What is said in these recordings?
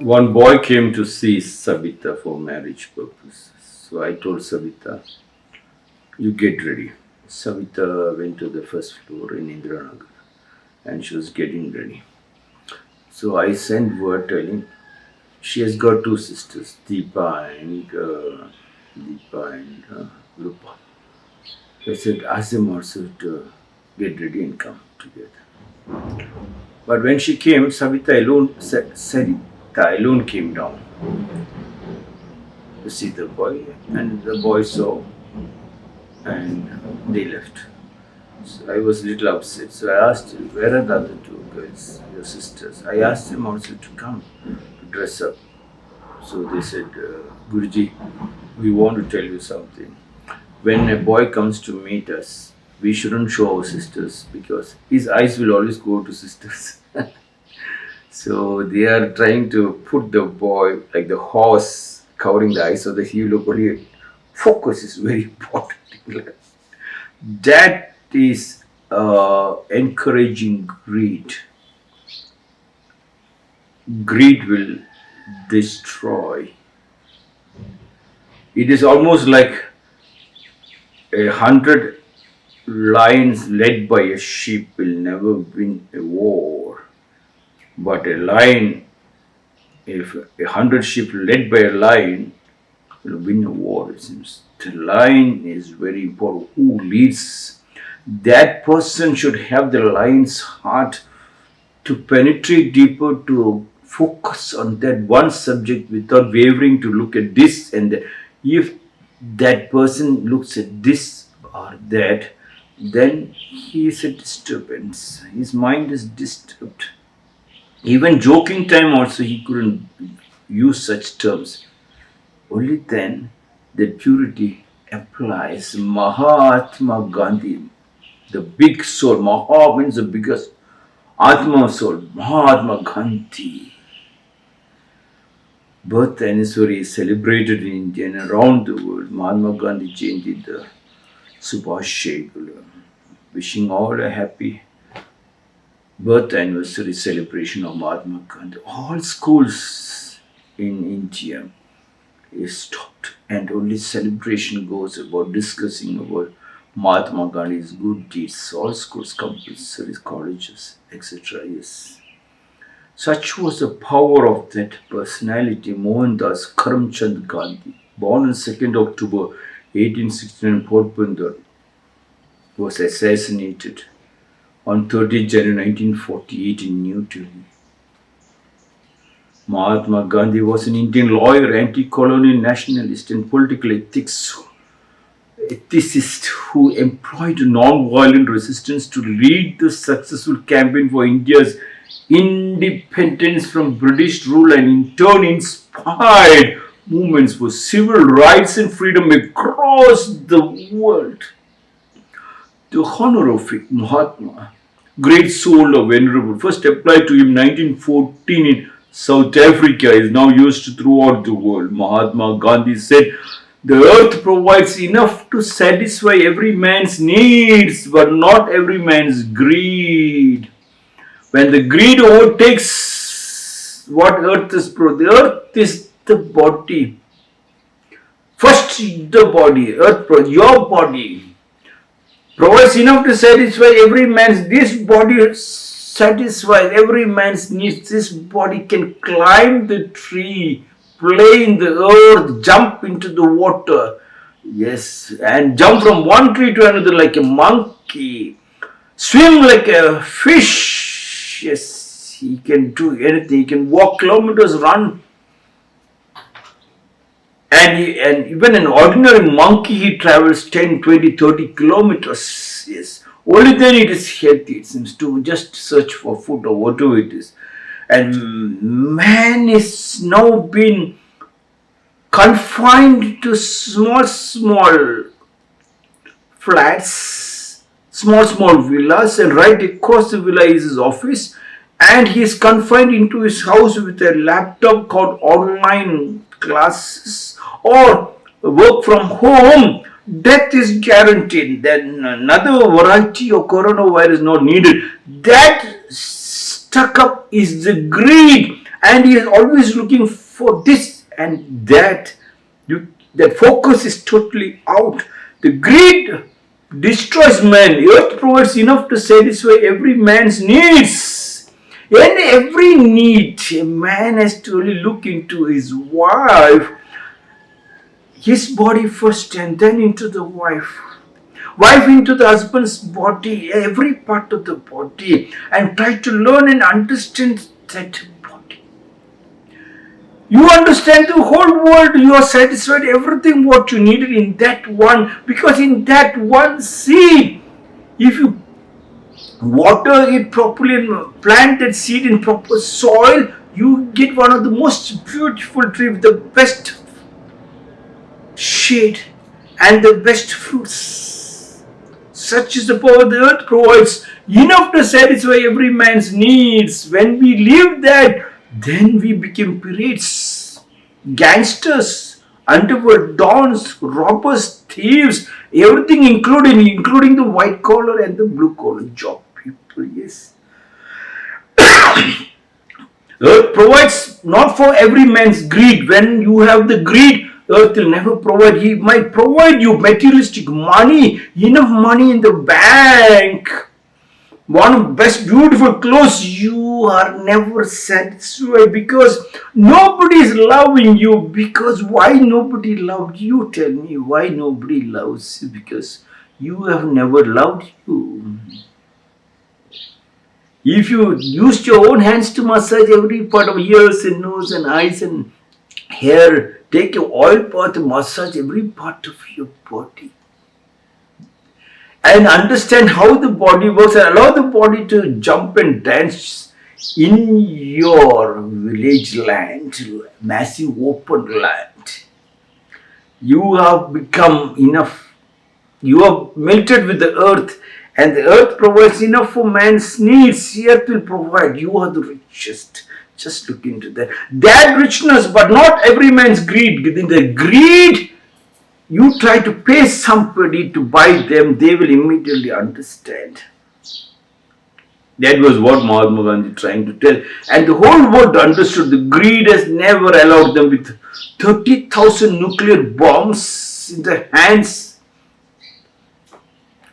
One boy came to see Sabita for marriage purposes. So I told Sabita, you get ready. Savita went to the first floor in Indiranagar and she was getting ready. So I sent word telling she has got two sisters, Deepa and Rupa. I said, ask them also to get ready and come together. But when she came, Sarita alone came down to see the boy, and the boy saw and they left. So I was a little upset. So I asked him, where are the other two girls, your sisters? I asked them also to come to dress up. So they said, Guruji, we want to tell you something. When a boy comes to meet us, we shouldn't show our sisters because his eyes will always go to sisters. So they are trying to put the boy like the horse covering the eyes so that he will look only. Focus is very important. That is encouraging greed. Greed will destroy. It is almost like 100 lions led by a sheep will never win a war. But a lion, if 100 sheep led by a lion, will win a war, it seems. The lion is very important. Who leads? That person should have the lion's heart to penetrate deeper, to focus on that one subject without wavering to look at this and that. If that person looks at this or that, then he is a disturbance. His mind is disturbed. Even joking time also he couldn't use such terms. Only then the purity applies. Mahatma Gandhi, the big soul. Maha means the biggest. Atma soul. Mahatma Gandhi. Birth anniversary is celebrated in India and around the world. Mahatma Gandhi Jayanti, the Subhash Gula. Wishing all a happy birth anniversary celebration of Mahatma Gandhi. All schools in India is stopped and only celebration goes about discussing about Mahatma Gandhi's good deeds. All schools, compulsory colleges, etc. Yes. Such was the power of that personality, Mohandas Karamchand Gandhi, born on 2nd October 1869 in Porbandar, was assassinated on 30th January 1948 in New Delhi. Mahatma Gandhi was an Indian lawyer, anti-colonial nationalist and political ethicist who employed non-violent resistance to lead the successful campaign for India's independence from British rule and in turn inspired movements for civil rights and freedom across the world. The honorific Mahatma, great soul of venerable, first applied to him 1914 in South Africa, is now used throughout the world. Mahatma Gandhi said, the earth provides enough to satisfy every man's needs, but not every man's greed. When the greed overtakes what earth is, the earth is the body. First the body, earth, your body provides enough to satisfy every man's. This body satisfies every man's needs. This body can climb the tree, play in the earth, jump into the water. Yes, and jump from one tree to another like a monkey, swim like a fish. Yes, he can do anything. He can walk kilometers, run. And even an ordinary monkey, he travels 10, 20, 30 kilometers. Yes. Only then it is healthy. It seems to just search for food or whatever it is. And man is now been confined to small flats, small villas, and right across the villa is his office, and he is confined into his house with a laptop called online classes or work from home. Death is guaranteed. Then another variety of coronavirus not needed. That stuck up is the greed and he is always looking for this and that. That focus is totally out. The greed destroys man. Earth provides enough to satisfy every man's needs. And every need a man has to really look into his wife, his body first, and then into the wife. Wife into the husband's body, every part of the body, and try to learn and understand that body. You understand the whole world, you are satisfied everything what you needed in that one, because in that one seed, if you water it properly and plant that seed in proper soil, you get one of the most beautiful tree with the best shade and the best fruits. Such is the power the earth provides, enough to satisfy every man's needs. When we leave that, then we become pirates, gangsters, underworld dons, robbers, thieves, everything including the white collar and the blue collar job people. Yes. Earth provides not for every man's greed. When you have the greed, earth will never provide. He might provide you materialistic money, enough money in the bank, one best beautiful clothes. You are never satisfied because nobody is loving you. Because why nobody loved you? Tell me why nobody loves you? Because you have never loved you. If you used your own hands to massage every part of ears and nose and eyes and hair, take your oil bath and massage every part of your body, and understand how the body works, and allow the body to jump and dance in your village land, massive open land. You have become enough. You have melted with the earth, and the earth provides enough for man's needs. The earth will provide. You are the richest. Just look into that. That richness, but not every man's greed. In the greed, you try to pay somebody to buy them, they will immediately understand. That was what Mahatma Gandhi trying to tell. And the whole world understood. The greed has never allowed them with 30,000 nuclear bombs in the hands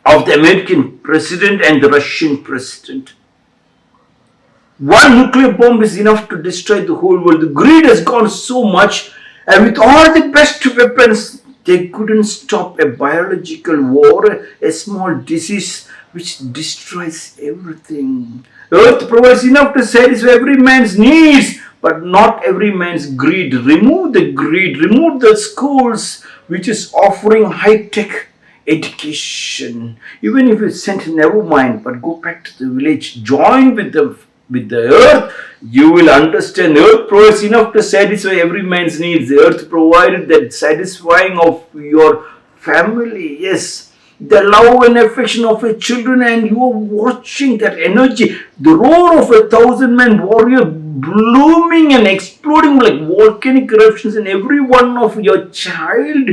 of the American president and the Russian president. One nuclear bomb is enough to destroy the whole world. The greed has gone so much, and with all the best weapons, they couldn't stop a biological war, a small disease which destroys everything. Earth provides enough to satisfy every man's needs, but not every man's greed. Remove the greed, remove the schools which is offering high-tech education. Even if you sent, never mind, but go back to the village, join with the earth, you will understand. The earth provides enough to satisfy every man's needs. The earth provided that satisfying of your family, yes, the love and affection of your children, and you are watching that energy, the roar of 1,000-man warrior blooming and exploding like volcanic eruptions in every one of your child,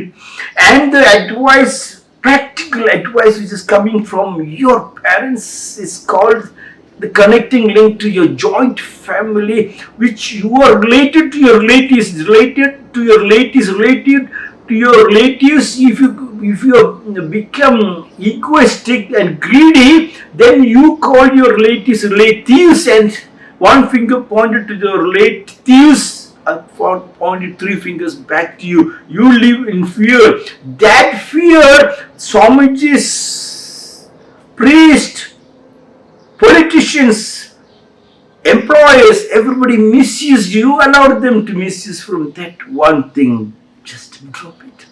and the advice, practical advice which is coming from your parents is called the connecting link to your joint family, which you are related to your relatives, related to your relatives, related to your relatives. If you become egoistic and greedy, then you call your relatives, and one finger pointed to your relatives, pointed 3 fingers back to you. You live in fear. That fear, Swamiji's priest, politicians, employers, everybody misuse you. You allowed them to misuse from that one thing. Just drop it.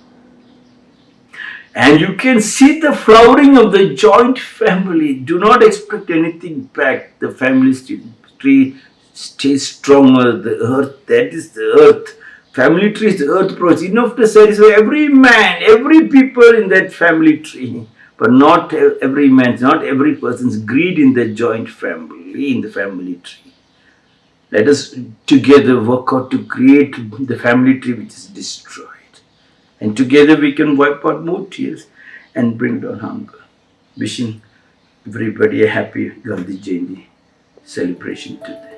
And you can see the flowering of the joint family. Do not expect anything back. The family tree stays stronger. The earth, that is the earth. Family tree is the earth provides enough to satisfy every man, every people in that family tree. But not every man's, not every person's greed in the joint family, in the family tree. Let us together work out to create the family tree which is destroyed. And together we can wipe out more tears and bring down hunger. Wishing everybody a happy Gandhi Jayanti celebration today.